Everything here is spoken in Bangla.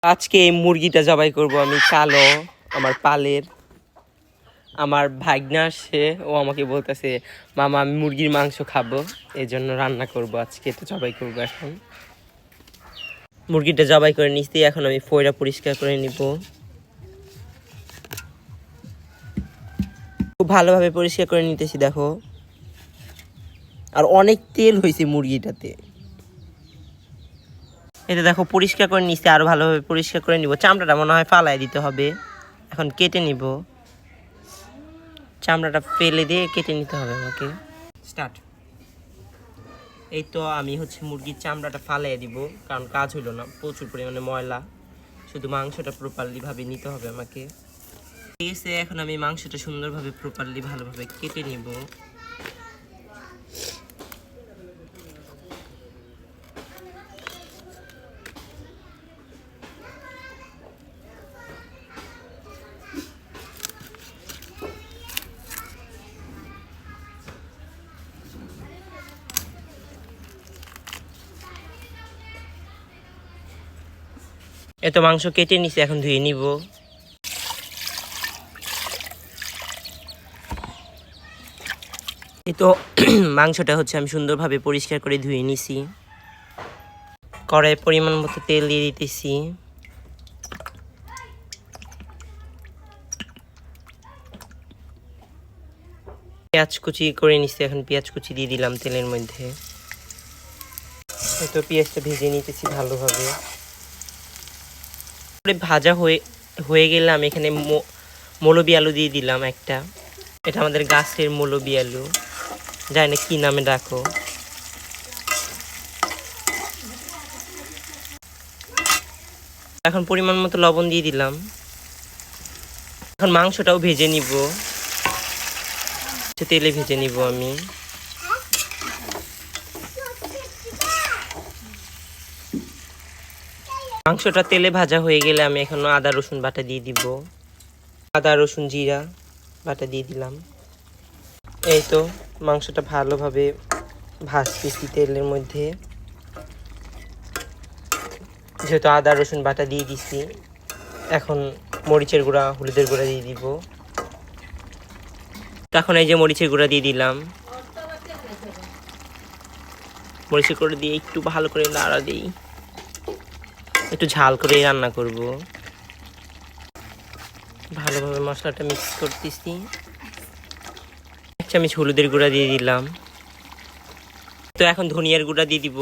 আজকে এই মুরগিটা জবাই করব আমি, কালো আমার পালের। আমার ভাগনা আসছে, ও আমাকে বলতেছে মামা আমি মুরগির মাংস খাবো, এই জন্য রান্না করব আজকে, তো জবাই করব। এখন মুরগিটা জবাই করে নিচ্ছি, এখন আমি ফয়রা পরিষ্কার করে নিব। খুব ভালোভাবে পরিষ্কার করে নিতেছি, দেখো। আর অনেক তেল হয়েছে মুরগিটাতে। এটা দেখো পরিষ্কার করে নিচ্ছি, আরো ভালোভাবে পরিষ্কার করে নিব। চামড়াটা মনে হয় ফালাই দিতে হবে, এখন কেটে নিব। চামড়াটা ফেলে দিয়ে কেটে নিতে হবে আমাকে। স্টার্ট। এই তো আমি মুরগির চামড়াটা ফালাই দিব, কারণ কাজ হইলো না, প্রচুর পরিমাণে ময়লা। শুধু মাংসটা প্রপারলি ভাবে নিতে হবে আমাকে। ঠিক আছে, এখন আমি মাংসটা সুন্দরভাবে প্রপারলি ভালোভাবে কেটে নিব। এত মাংস কেটে নিছি, এখন ধুয়ে নিব। এই তো মাংসটা আমি সুন্দরভাবে পরিষ্কার করে ধুয়ে নিছি। কড়াইয়ে পরিমাণ মতো তেল দিয়ে দিতেছি। পেঁয়াজ কুচি করে নিছি, এখন পেঁয়াজ কুচি দিয়ে দিলাম তেলের মধ্যে। এই তো পেঁয়াজটা ভেজে নিতেছি ভালোভাবে। ভাজা হয়ে গেলে আমি এখানে মৌলবি আলু দিয়ে দিলাম একটা। এটা আমাদের গাছের মৌলবি আলু, জানি না কি নামে ডাকো। এখন পরিমাণ মতো লবণ দিয়ে দিলাম। এখন মাংসটাও ভেজে নিব, তেলে ভেজে নিব আমি। মাংসটা তেলে ভাজা হয়ে গেলে আমি এখন আদা রসুন বাটা দিয়ে দিব। আদা রসুন জিরা বাটা দিয়ে দিলাম। এই তো মাংসটা ভালোভাবে ভাজতেছি তেলের মধ্যে। যেহেতু আদা রসুন বাটা দিয়ে দিছি, এখন মরিচের গুঁড়া হলুদের গুঁড়া দিয়ে দিব। এখন এই যে মরিচের গুঁড়া দিয়ে দিলাম। মরিচের গুঁড়া দিয়ে একটু ভালো করে নাড়া দিই, একটু ঝাল করে রান্না করব। ভালোভাবে মশলাটা মিক্স করতেছি। 1 চামচ হলুদের গুঁড়া দিয়ে দিলাম। তো এখন ধনিয়ার গুঁড়া দিয়ে দিব।